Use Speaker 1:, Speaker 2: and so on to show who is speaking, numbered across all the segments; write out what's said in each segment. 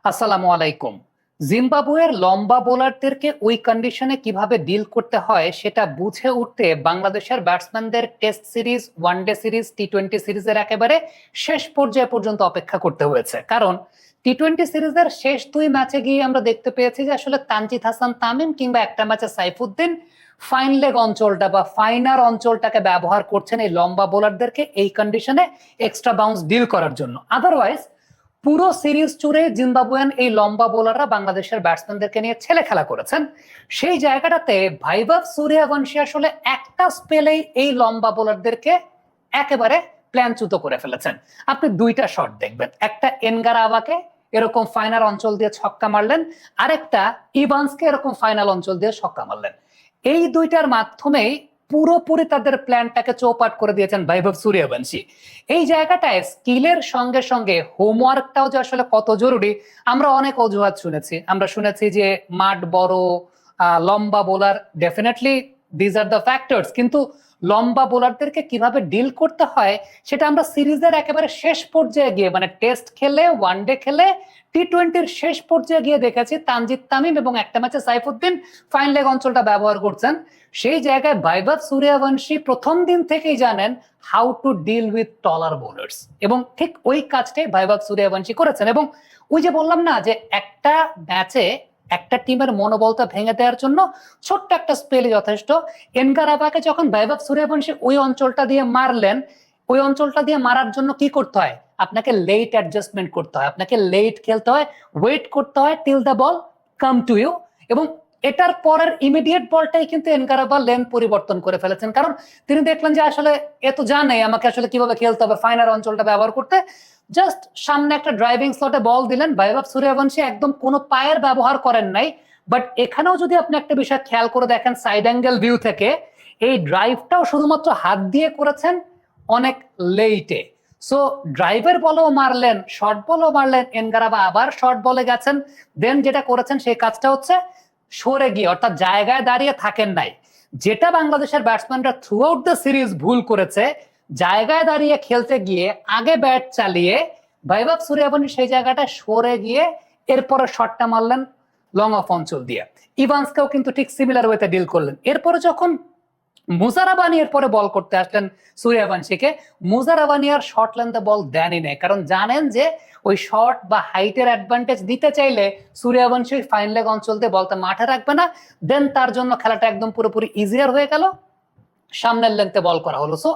Speaker 1: আসসালামু আলাইকুম। জিম্বাবুয়ের লম্বা বোলারদেরকে ওই কন্ডিশনে কিভাবে ডিল করতে হয় সেটা বুঝে উঠতে বাংলাদেশের ব্যাটসম্যানদের টেস্ট সিরিজ, ওয়ানডে সিরিজ, টি-20 সিরিজের একেবারে শেষ পর্যায়ে পর্যন্ত অপেক্ষা করতে হয়েছে। কারণ টি-20 সিরিজের শেষ দুই ম্যাচে গিয়ে আমরা দেখতে পেয়েছি যে আসলে তানজিদ হাসান তামিম কিংবা একটা ম্যাচে সাইফুদ্দিন ফাইন লেগ অঞ্চলটা বা ফাইনার অঞ্চলটাকে ব্যবহার করছেন এই লম্বা বোলারদেরকে এই কন্ডিশনে এক্সট্রা বাউন্স ডিল করার জন্য। আদারওয়াইজ পুরো সিরিজ জুড়ে জিম্বাবুয়ান এই লম্বা বোলাররা বাংলাদেশের ব্যাটসম্যানদেরকে নিয়ে ছেলে খেলা করেছেন। সেই জায়গাটাতে ভাইভব সূর্যবংশী আসলে একটা স্পেলেই এই লম্বা বোলারদেরকে একেবারে প্ল্যানচ্যুত করে ফেলেছেন। আপনি দুইটা শট দেখবেন, একটা এনগারাওয়াকে এরকম ফাইনাল অঞ্চল দিয়ে ছক্কা মারলেন, আরেকটা ইভান্সকে এরকম ফাইনাল অঞ্চল দিয়ে ছক্কা মারলেন। এই দুইটার মাধ্যমেই পুরোপুরি তাদের প্ল্যানটাকে চৌপাট করে দিয়েছেন ভাইভব সূর্যবংশী। এই জায়গাটায় স্কিলের সঙ্গে সঙ্গে হোমওয়ার্কটাও যে আসলে কত জরুরি আমরা অনেক অজুহাত শুনেছি। আমরা শুনেছি যে মাঠ বড়, লম্বা bowler, definitely these are the factors, কিন্তু লম্বা বোলারদেরকে কিভাবে ডিল করতে হয় সেটা আমরা সিরিজের একেবারে শেষ পর্যায়ে গিয়ে, মানে টেস্ট খেলে, ওয়ানডে খেলে, টি-20-র শেষ পর্যায়ে গিয়ে দেখেছি তানজিদ তামিম এবং একটা ম্যাচে সাইফুদ্দিন ফাইন লেগ অঞ্চলটা ব্যবহার করছেন। সেই জায়গায় ভাইভব সূর্যবংশী প্রথম দিন থেকেই জানেন how to deal with taller bowlers, এবং ঠিক ওই কাজটাই ভাইভব সূর্যবংশী করেছেন। এবং ওই যে বললাম না যে একটা ম্যাচে একটা টিমের মনোবলটা ভেঙে দেওয়ার জন্য ছোট্ট একটা স্পেলে যথেষ্ট। এনগারাবাকে যখন ভাইভব সূর্যবংশী ওই অঞ্চলটা দিয়ে মারলেন, ওই অঞ্চলটা দিয়ে মারার জন্য কি করতে হয়? আপনাকে লেট অ্যাডজাস্টমেন্ট করতে হয়, আপনাকে লেট খেলতে হয়, ওয়েট করতে হয় till the ball come to you. এবং এটার পরের ইমিডিয়েট বলটাই কিন্তু এনগারাবা লেন পরিবর্তন করে ফেলেছেন, কারণ তিনি দেখলেন যে আসলে এ তো জানে আমাকে আসলে কিভাবে খেলতে হবে, ফাইনাল অঞ্চলটা ব্যবহার করতে। জাস্ট সামনে একটা ড্রাইভিং স্লটে বল দিলেন, ভাইভব সূর্যবংশী একদম কোনো পায়ের ব্যবহার করেন নাই। বাট এখানেও যদি আপনি একটা বিষয় খেয়াল করে দেখেন সাইড অ্যাঙ্গেল ভিউ থেকে, এই ড্রাইভটাও শুধুমাত্র হাত দিয়ে করেছেন অনেক লেটে। সো ড্রাইভার বলও মারলেন, শর্ট বলও মারলেন, এনগারাবা আবার শর্ট বলে গেছেন। দেন যেটা করেছেন সেই কাজটা হচ্ছে সরে গিয়ে, অর্থাৎ জায়গায় দাঁড়িয়ে থাকেন নাই। যেটা বাংলাদেশের ব্যাটসম্যানরা থ্রু আউট দ্য সিরিজ ভুল করেছে, জায়গায় দাঁড়িয়ে খেলতে গিয়ে আগে ব্যাট চালিয়ে ভাইভব সূর্যবংশী সেই জায়গাটা সরে গিয়ে এরপরে শটটা মারলেন লং অফ অঞ্চল দিয়ে। ইভান্সকেও কিন্তু ঠিক সিমিলার ওয়েতে ডিল করলেন। এরপরে যখন মুজারাবানি এরপরে বল করতে আসলেন সূর্যবংশীকে, মুজারাবানি আর শর্ট লেন্থে বল দেনই নেই, কারণ জানেন যে ওই শর্ট বা হাইটের অ্যাডভান্টেজ দিতে চাইলে সূর্যবংশী ফাইন লেগ অঞ্চল দিয়ে বলতে মাঠে রাখবে না। দেন তার জন্য খেলাটা একদম পুরোপুরি ইজিয়ার হয়ে গেল, সামনের লেন্থে বল করা হলো। সো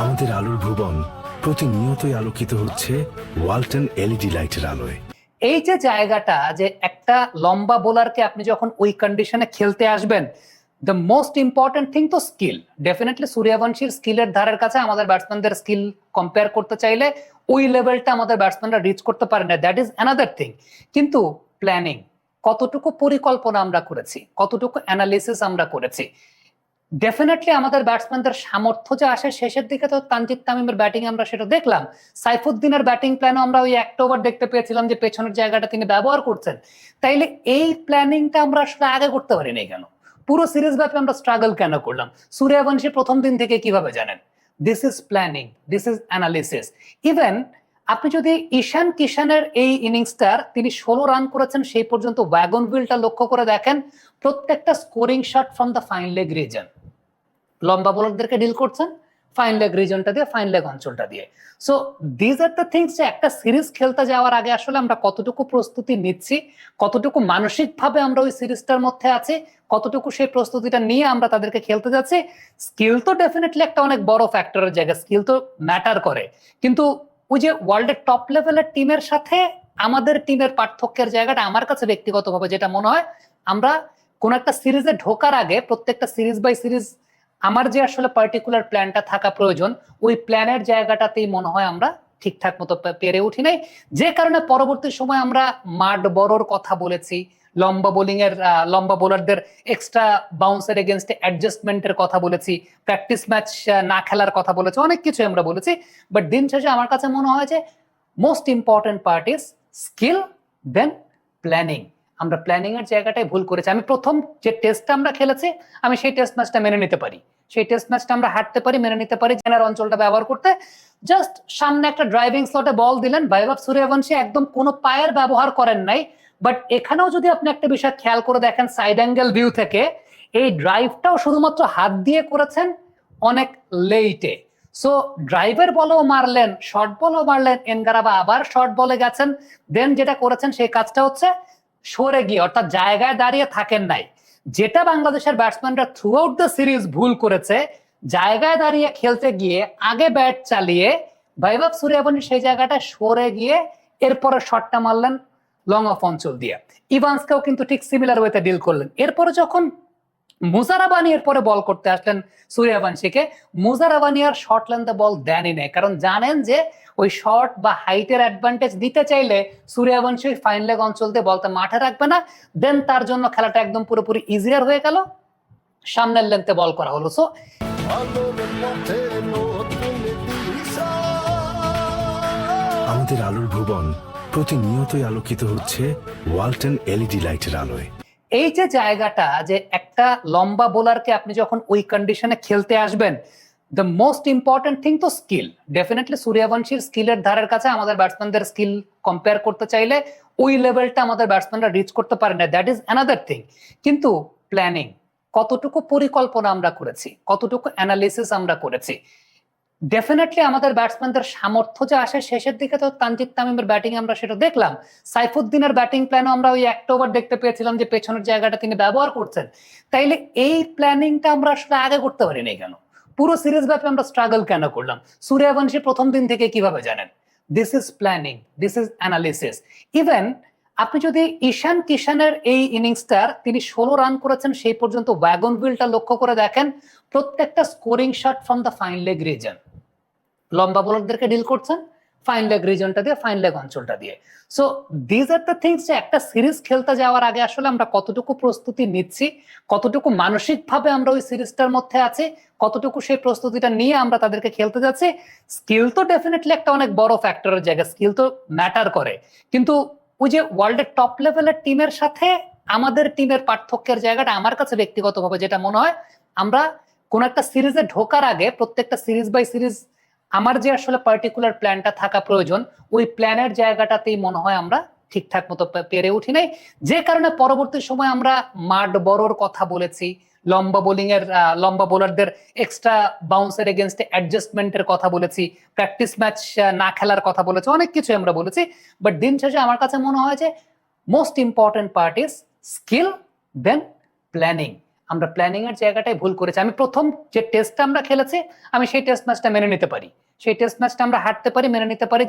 Speaker 2: আমাদের আলোর ভুবন প্রতিনিয়তই আলোকিত হচ্ছে ওয়ালটন এলইডি লাইটের আলোয়।
Speaker 1: এই যে জায়গাটা, যে একটা লম্বা বোলারকে আপনি যখন ওই কন্ডিশনে খেলতে আসবেন, দ্য মোস্ট ইম্পর্টেন্ট থিং তো স্কিল। ডেফিনেটলি সূর্যবংশীর স্কিলের ধারের কাছে আমাদের ব্যাটসম্যানদের স্কিল কম্পেয়ার করতে চাইলে ওই লেভেলটা আমাদের ব্যাটসম্যানরা রিচ করতে পারে না, দ্যাট ইজ অ্যানাদার থিং। কিন্তু প্ল্যানিং, কতটুকু পরিকল্পনা আমরা করেছি, কতটুকু অ্যানালিসিস আমরা করেছি, ডেফিনেটলি আমাদের ব্যাটসম্যানদের সামর্থ্য যে আসে শেষের দিকে, তো তানজিদ তামিমের ব্যাটিং আমরা সেটা দেখলাম। সাইফুদ্দিনের ব্যাটিং প্ল্যানও আমরা ওই একটা ওভার দেখতে পেয়েছিলাম যে পেছনের জায়গাটা তিনি ব্যবহার করছেন। তাইলে এই প্ল্যানিংটা আমরা আসলে আগে করতে পারিনি কেন? পুরো সিরিজ ব্যাপী আমরা স্ট্রাগল কেন করলাম? সূর্যবংশী প্রথম দিন থেকে কিভাবে জানেন? This is planning, this is analysis. Even আপনি যদি ঈশান কিষানের এই ইনিংসটার তিনি 16 রান করেছেন সেই পর্যন্ত ওয়াগন হুইলটা লক্ষ্য করে দেখেন, প্রত্যেকটা scoring shot from the fine leg reason. লম্বা বোলারদেরকে ডিল করছেন ফাইন লেগ রিজনটা দিয়ে, ফাইন লেগ অঞ্চলটা দিয়ে। So these are the things, যে একটা সিরিজ খেলতে যাওয়ার আগে আসলে আমরা কতটুকু প্রস্তুতি নিচ্ছি, কতটুকু মানসিকভাবে আমরা ওই সিরিজটার মধ্যে আছি, কতটুকু সেই প্রস্তুতিটা নিয়ে আমরা তাদেরকে খেলতে যাচ্ছি। স্কিল তো ডেফিনেটলি একটা অনেক বড় ফ্যাক্টরের জায়গা, স্কিল তো ম্যাটার করে, কিন্তু ওই যে ওয়ার্ল্ডের টপ লেভেলের টিমের সাথে আমাদের টিমের পার্থক্যের জায়গাটা আমার কাছে ব্যক্তিগতভাবে যেটা মনে হয়, আমরা কোন একটা সিরিজে ঢোকার আগে প্রত্যেকটা সিরিজ বাই সিরিজ আমার যে আসলে পার্টিকুলার প্ল্যানটা থাকা প্রয়োজন, ওই প্ল্যানের জায়গাটাতেই মনে হয় আমরা ঠিকঠাক মতো পেরে উঠি নাই। যে কারণে পরবর্তী সময় আমরা মাঠ বড়র কথা বলেছি, লম্বা বোলিং এর লম্বা বোলারদের এক্সট্রা বাউন্সের এগেনস্টে অ্যাডজাস্টমেন্টের কথা বলেছি, প্র্যাকটিস ম্যাচ না খেলার কথা বলেছি, অনেক কিছু আমরা বলেছি। বাট দিন শেষে আমার কাছে মনে হয় যে most important part is skill, then planning. আমরা প্ল্যানিং এর জায়গাটাই ভুল করেছি। আমি প্রথম যে টেস্টটা আমরা খেলেছি, আমি সেই টেস্ট ম্যাচটা মেনে নিতে পারি, সেই টেস্ট ম্যাচটা আমরা হারতে পারি, মেনে নিতে পারি জেনার অঞ্চলটা ব্যবহার করতে। জাস্ট সামনে একটা ড্রাইভিং স্লটে বল দিলেন, বৈভব সূর্যবংশী একদম কোনো পায়ের ব্যবহার করেন নাই। বাট এখানেও যদি আপনি একটা বিষয় খেয়াল করে দেখেন সাইড অ্যাঙ্গেল ভিউ থেকে, এই ড্রাইভটাও শুধুমাত্র হাত দিয়ে করেছেন অনেক লেটে। সো ড্রাইভার বলও মারলেন, শর্ট বলও মারলেন, এনগারাবা আবার শর্ট বলে গেছেন, দেন যেটা করেছেন সেই কাজটা হচ্ছে সরে গিয়ে, অর্থাৎ জায়গায় দাঁড়িয়ে থাকেন নাই। যেটা বাংলাদেশের ব্যাটসম্যানরা থ্রু আউট দ্য সিরিজ ভুল করেছে, জায়গায় দাঁড়িয়ে খেলতে গিয়ে আগে ব্যাট চালিয়ে বৈভব সূর্যবংশী সেই জায়গাটা সরে গিয়ে এরপরে শটটা মারলেন লং অফ অঞ্চল দিয়ে। ইভান্সকেও কিন্তু ঠিক সিমিলার ওয়েতে ডিল করলেন। এরপরে যখন মুজারাবানি এরপরে বল করতে আসলেন সূর্যবংশীকে, মুজারাবানি আর শর্ট লেন্থে বল দেনই নেই, কারণ জানেন যে ওই শর্ট বা হাইটের অ্যাডভান্টেজ দিতে চাইলে সূর্যবংশী ফাইন লেগ অঞ্চল দিয়ে বলতে মাঠে রাখবে না, দেন তার জন্য খেলাটা একদম পুরোপুরি ইজিয়ার হয়ে গেল, সামনের লেন্থে বল করা হলো। সো
Speaker 2: আমাদের আলোর ভুবন প্রতিনিয়তই আলোকিত হচ্ছে ওয়ালটন এলইডি লাইটের আলোয়।
Speaker 1: এই যে জায়গাটা, যে একটা লম্বা বোলারকে আপনি যখন ওই কন্ডিশনে খেলতে আসবেন, দ্য মোস্ট ইম্পর্টেন্ট থিং তো স্কিল। ডেফিনেটলি সূর্যবংশীর স্কিলের ধারের কাছে আমাদের ব্যাটসম্যানদের স্কিল কম্পেয়ার করতে চাইলে ওই লেভেলটা আমাদের ব্যাটসম্যানরা রিচ করতে পারে না, দ্যাট ইজ অ্যানাদার থিং। কিন্তু প্ল্যানিং, কতটুকু পরিকল্পনা আমরা করেছি, কতটুকু অ্যানালিসিস আমরা করেছি, ডেফিনেটলি আমাদের ব্যাটসম্যানদের সামর্থ্য যে আসে শেষের দিকে, তো তানজিদ তামিমের ব্যাটিং আমরা সেটা দেখলাম। সাইফুদ্দিনের ব্যাটিং প্ল্যানও আমরা ওই একটা ওভার দেখতে পেয়েছিলাম যে পেছনের জায়গাটা তিনি ব্যবহার করছেন। তাইলে এই প্ল্যানিংটা আমরা আসলে আগে করতে পারিনি কেন? পুরো সিরিজ ব্যাপী আমরা স্ট্রাগল কেন করলাম? সূর্যবংশী প্রথম দিন থেকে কিভাবে জানেন? This is planning, this is analysis. Even আপনি যদি ঈশান কিষানের এই ইনিংসটার তিনি 16 রান করেছেন সেই পর্যন্ত ওয়াগন হুইলটা লক্ষ্য করে দেখেন, প্রত্যেকটা scoring shot from the fine leg reason. লম্বা বোলারদেরকে ডিল করছেন ফাইন লেগ রিজনটা দিয়ে, ফাইন লেগ অঞ্চলটা দিয়ে। So these are the things, যে একটা সিরিজ খেলতে যাওয়ার আগে আসলে আমরা কতটুকু প্রস্তুতি নিচ্ছি, কতটুকু মানসিকভাবে আমরা ওই সিরিজটার মধ্যে আছি, কতটুকু সেই প্রস্তুতিটা নিয়ে আমরা তাদেরকে খেলতে যাচ্ছি। স্কিল তো ডেফিনেটলি একটা অনেক বড় ফ্যাক্টরের জায়গা, স্কিল তো ম্যাটার করে, কিন্তু ওই যে ওয়ার্ল্ডের টপ লেভেলের টিমের সাথে আমাদের টিমের পার্থক্যের জায়গাটা আমার কাছে ব্যক্তিগতভাবে যেটা মনে হয়, আমরা কোন একটা সিরিজে ঢোকার আগে প্রত্যেকটা সিরিজ বাই সিরিজ আমার যে আসলে পার্টিকুলার প্ল্যানটা থাকা প্রয়োজন, ওই প্ল্যানের জায়গাটাতেই মনে হয় আমরা ঠিকঠাক মতো পেরে উঠি নাই, যে কারণে পরবর্তী সময় আমরা মাঠ বড়র কথা বলেছি, লম্বা বোলিং এর লম্বা বোলারদের এক্সট্রা বাউন্সের এগেনস্টে অ্যাডজাস্টমেন্টের কথা বলেছি, প্র্যাকটিস ম্যাচ না খেলার কথা বলেছি, অনেক কিছু আমরা বলেছি। বাট দিন শেষে আমার কাছে মনে হয় যে most important part is skill, then planning. আমরা প্ল্যানিং এর জায়গাটাই ভুল করেছি। আমি প্রথম যে টেস্টটা আমরা খেলেছি, আমি সেই টেস্ট ম্যাচটা মেনে নিতে পারি, সেই টেস্ট ম্যাচটা আমরা হারতে পারি, মেনে নিতে পারি,